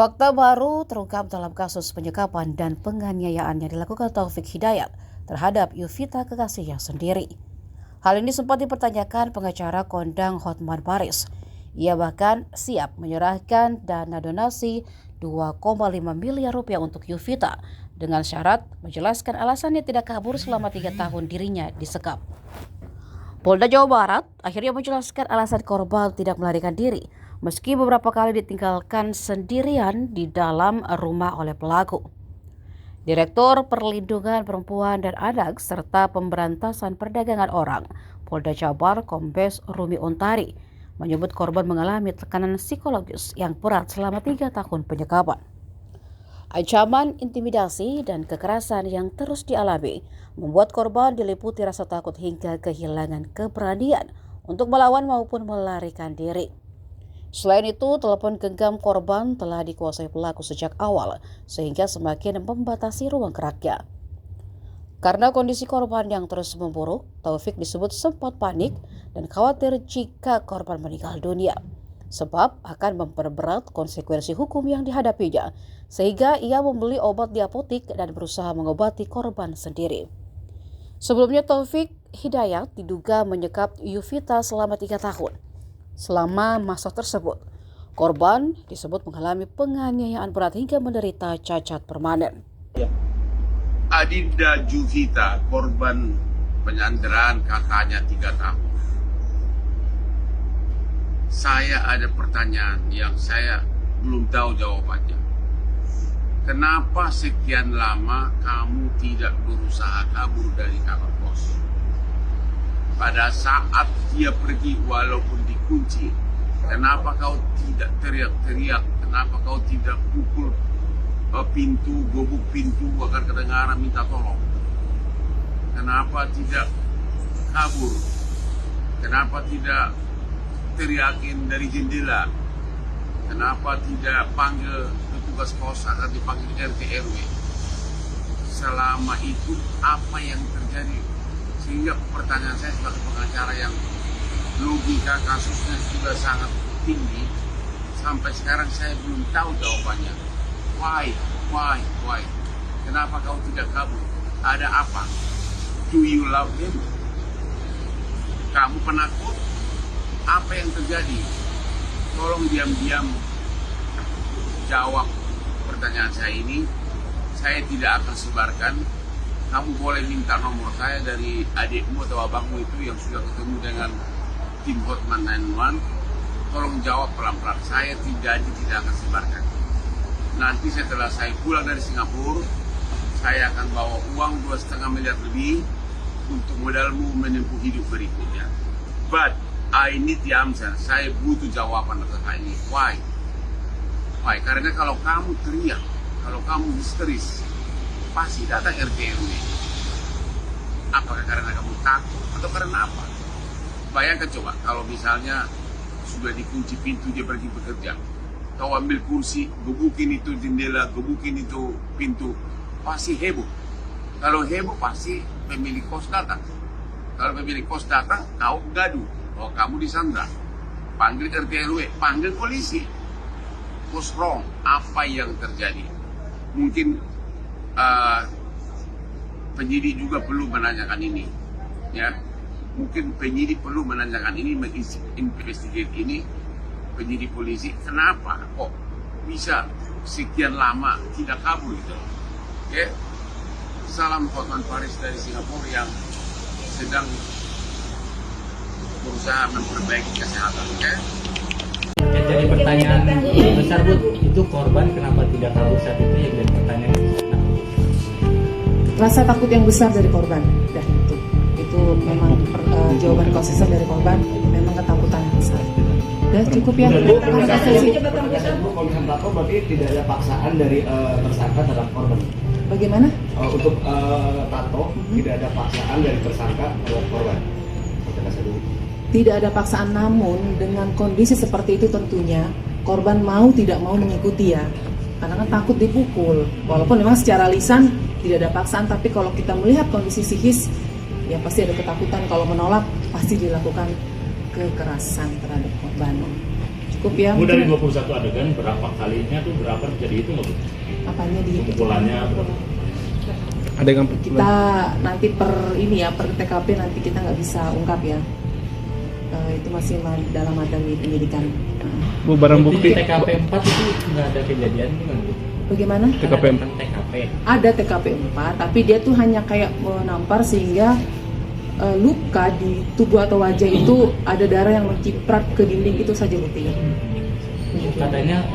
Fakta baru terungkap dalam kasus penyekapan dan penganiayaan yang dilakukan Taufik Hidayat terhadap Yovita kekasihnya sendiri. Hal ini sempat dipertanyakan pengacara kondang Hotman Paris. Ia bahkan siap menyerahkan dana donasi 2,5 miliar rupiah untuk Yovita dengan syarat menjelaskan alasannya tidak kabur selama 3 tahun dirinya disekap. Polda Jawa Barat akhirnya menjelaskan alasan korban tidak melarikan diri meski beberapa kali ditinggalkan sendirian di dalam rumah oleh pelaku. Direktur Perlindungan Perempuan dan Anak serta Pemberantasan Perdagangan Orang Polda Jabar Kombes Rumi Untari menyebut korban mengalami tekanan psikologis yang berat selama 3 tahun penyekapan. Ancaman, intimidasi, dan kekerasan yang terus dialami membuat korban diliputi rasa takut hingga kehilangan keberanian untuk melawan maupun melarikan diri. Selain itu, telepon genggam korban telah dikuasai pelaku sejak awal sehingga semakin membatasi ruang geraknya. Karena kondisi korban yang terus memburuk, Taufik disebut sempat panik dan khawatir jika korban meninggal dunia, sebab akan memperberat konsekuensi hukum yang dihadapinya, sehingga ia membeli obat di apotik dan berusaha mengobati korban sendiri. Sebelumnya Taufik Hidayat diduga menyekap Yovita selama 3 tahun. Selama masa tersebut, korban disebut mengalami penganiayaan berat hingga menderita cacat permanen. Adinda Yovita, korban penyanderaan kakaknya 3 tahun. Saya ada pertanyaan yang saya belum tahu jawabannya. Kenapa sekian lama kamu tidak berusaha kabur dari kamar kos? Pada saat dia pergi walaupun dikunci, kenapa kau tidak teriak-teriak? Kenapa kau tidak pukul pintu, gobok pintu agar kedengaran minta tolong? Kenapa tidak kabur? Kenapa tidak teriakin dari jendela? Kenapa tidak panggil petugas kos agar dipanggil RT RW? Selama itu apa yang terjadi? Sehingga pertanyaan saya sebagai pengacara yang logika kasusnya sudah sangat tinggi, sampai sekarang saya belum tahu jawabannya. Why? Kenapa kau tidak kabur? Ada apa? Do you love him? Kamu penakut? Apa yang terjadi? Tolong diam-diam jawab pertanyaan saya ini. Saya tidak akan sebarkan. Kamu boleh minta nomor saya dari adikmu atau abangmu itu yang sudah ketemu dengan tim Hotman 911. Tolong jawab pelan-pelan. Saya tidak akan sebarkan. Nanti setelah saya pulang dari Singapura, saya akan bawa uang 2,5 miliar lebih untuk modalmu menempuh hidup berikutnya. But I need the answer. Saya butuh jawaban atas hal ini. Why? Karena kalau kamu teriak, kalau kamu histeris, pasti datang RT RW. Apakah karena kamu takut atau karena apa? Bayangkan coba kalau misalnya sudah dikunci pintu dia pergi bekerja. Kau ambil kursi, gebukin itu jendela, gebukin itu pintu, pasti heboh. Kalau heboh pasti pemilik kos datang. Kalau pemilik kos datang, kau gaduh. Oh, kamu disandra. Panggil RT RW, panggil polisi. What's wrong? Apa yang terjadi? Mungkin penyidik juga perlu menanyakan ini. Ya, mungkin penyidik perlu menanyakan ini, menginvestigate ini. Penyidik polisi, kenapa kok bisa sekian lama tidak kabur gitu? Oke, salam Hotman Paris dari Singapura yang sedang berusaha memperbaiki kesehatan. Oke? Jadi pertanyaan besar Bu, itu korban kenapa tidak kabur saat itu yang jadi pertanyaan? Rasa takut yang besar dari korban, dan itu memang jawaban konsisten dari korban, memang ketakutan yang besar. Udah cukup ya. Kalau berarti tidak ada paksaan dari tersangka terhadap korban. Bagaimana? Untuk tato tidak ada paksaan dari tersangka terhadap korban. Tidak ada paksaan, namun dengan kondisi seperti itu tentunya korban mau tidak mau mengikuti ya, karena kan takut dipukul. Walaupun memang secara lisan tidak ada paksaan, tapi kalau kita melihat kondisi psikis ya pasti ada ketakutan. Kalau menolak pasti dilakukan kekerasan terhadap korban. cukup ya. Bu, dari Mungkin 21 adegan berapa kalinya tuh, berapa terjadi itu nggak Bu? apanya di Pemukulannya berapa? kita nanti per TKP nanti kita nggak bisa ungkap ya. Itu masih dalam penyidikan. Bu, barang Di bukti TKP 4 itu nggak ada kejadian gimana Bu? Bagaimana? TKP Ada tentang TKP. Ada TKP 4, tapi dia tuh hanya kayak menampar sehingga luka di tubuh atau wajah itu ada darah yang menciprat ke dinding, itu saja buktinya. Katanya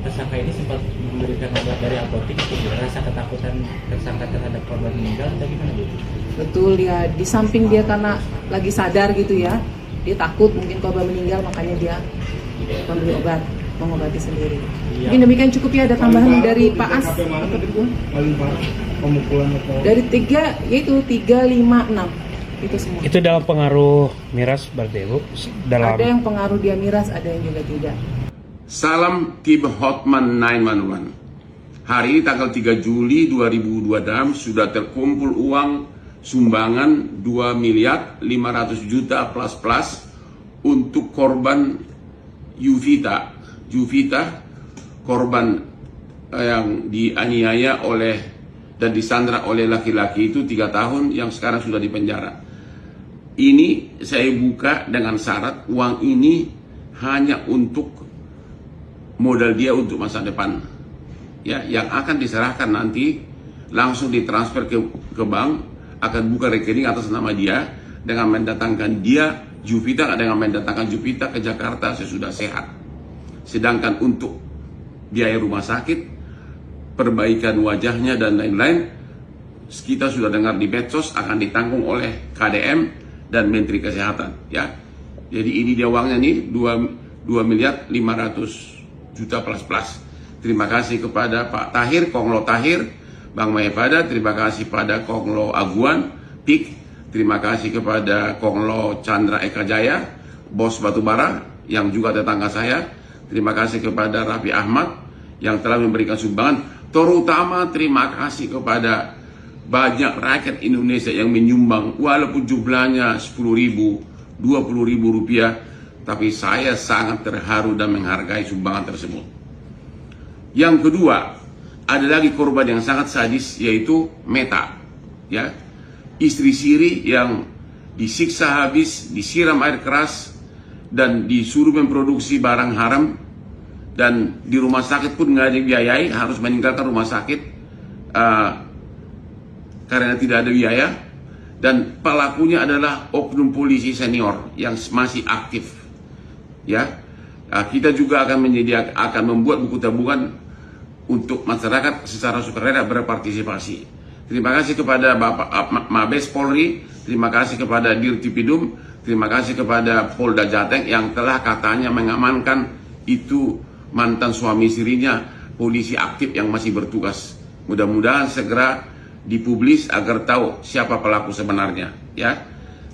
tersangka ini sempat memberikan obat dari apotek untuk rasa ketakutan tersangka terhadap korban meninggal atau gimana Bu? Betul ya, di samping dia karena lagi sadar gitu ya, dia takut mungkin korban meninggal, makanya dia membeli obat, mengobati sendiri. Iya. Mungkin demikian cukup ya, ada tambahan dari Pak As. paling parah pemukulan atau Dari 3, yaitu 3, 5, 6. Itu semua. itu dalam pengaruh miras berarti Bu, dalam Ada yang pengaruh dia miras, ada yang juga tidak. Salam tim Hotman 911. Hari ini tanggal 3 Juli 2026 sudah terkumpul uang sumbangan 2 miliar 500 juta plus untuk korban Juvita, korban yang dianiaya oleh dan disandra oleh laki-laki itu 3 tahun yang sekarang sudah di penjara. Ini saya buka dengan syarat uang ini hanya untuk modal dia untuk masa depan, ya, yang akan diserahkan nanti langsung ditransfer ke bank, akan buka rekening atas nama dia dengan mendatangkan dia Juvita, dengan mendatangkan Juvita ke Jakarta sesudah sehat. Sedangkan untuk biaya rumah sakit, perbaikan wajahnya dan lain-lain, kita sudah dengar di medsos akan ditanggung oleh KDM dan Menteri Kesehatan, ya. Jadi ini dia uangnya nih 2 miliar 500 juta plus. Terima kasih kepada Pak Tahir, Konglo Tahir, Bang Mayapada, terima kasih pada Konglo Aguan, PIK, terima kasih kepada Konglo Chandra Eka Jaya, Bos Batubara, yang juga tetangga saya, terima kasih kepada Raffi Ahmad, yang telah memberikan sumbangan, terutama terima kasih kepada banyak rakyat Indonesia yang menyumbang, walaupun jumlahnya 10.000, 20.000 rupiah, tapi saya sangat terharu dan menghargai sumbangan tersebut. Yang kedua, ada lagi korban yang sangat sadis, yaitu Meta, ya, istri Siri yang disiksa habis, disiram air keras, dan disuruh memproduksi barang haram, dan di rumah sakit pun nggak ada yang biayai, harus meninggalkan rumah sakit karena tidak ada biaya. Dan pelakunya adalah oknum polisi senior yang masih aktif, ya. Kita juga akan membuat buku tabungan untuk masyarakat secara sukarela berpartisipasi. Terima kasih kepada Bapak Mabes Polri, terima kasih kepada Dirtipidum, terima kasih kepada Polda Jateng yang telah katanya mengamankan itu mantan suami istrinya, polisi aktif yang masih bertugas. Mudah-mudahan segera dipublis agar tahu siapa pelaku sebenarnya, ya.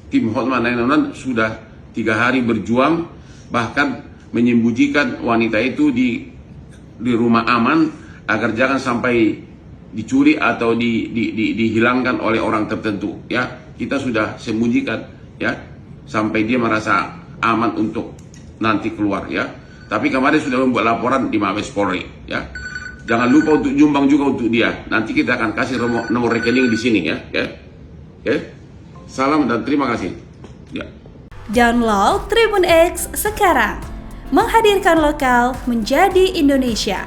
Tim Hotman 911 sudah 3 hari berjuang, bahkan menyembunyikan wanita itu di rumah aman agar jangan sampai dicuri atau dihilangkan oleh orang tertentu, ya. Kita sudah sembunyikan, ya, sampai dia merasa aman untuk nanti keluar, ya. Tapi kemarin sudah membuat laporan di Mabes Polri, ya. Jangan lupa untuk nyumbang juga untuk dia. Nanti kita akan kasih nomor rekening di sini, ya. Oke. Salam dan terima kasih. Ya. Download Tribun X sekarang. Menghadirkan lokal menjadi Indonesia.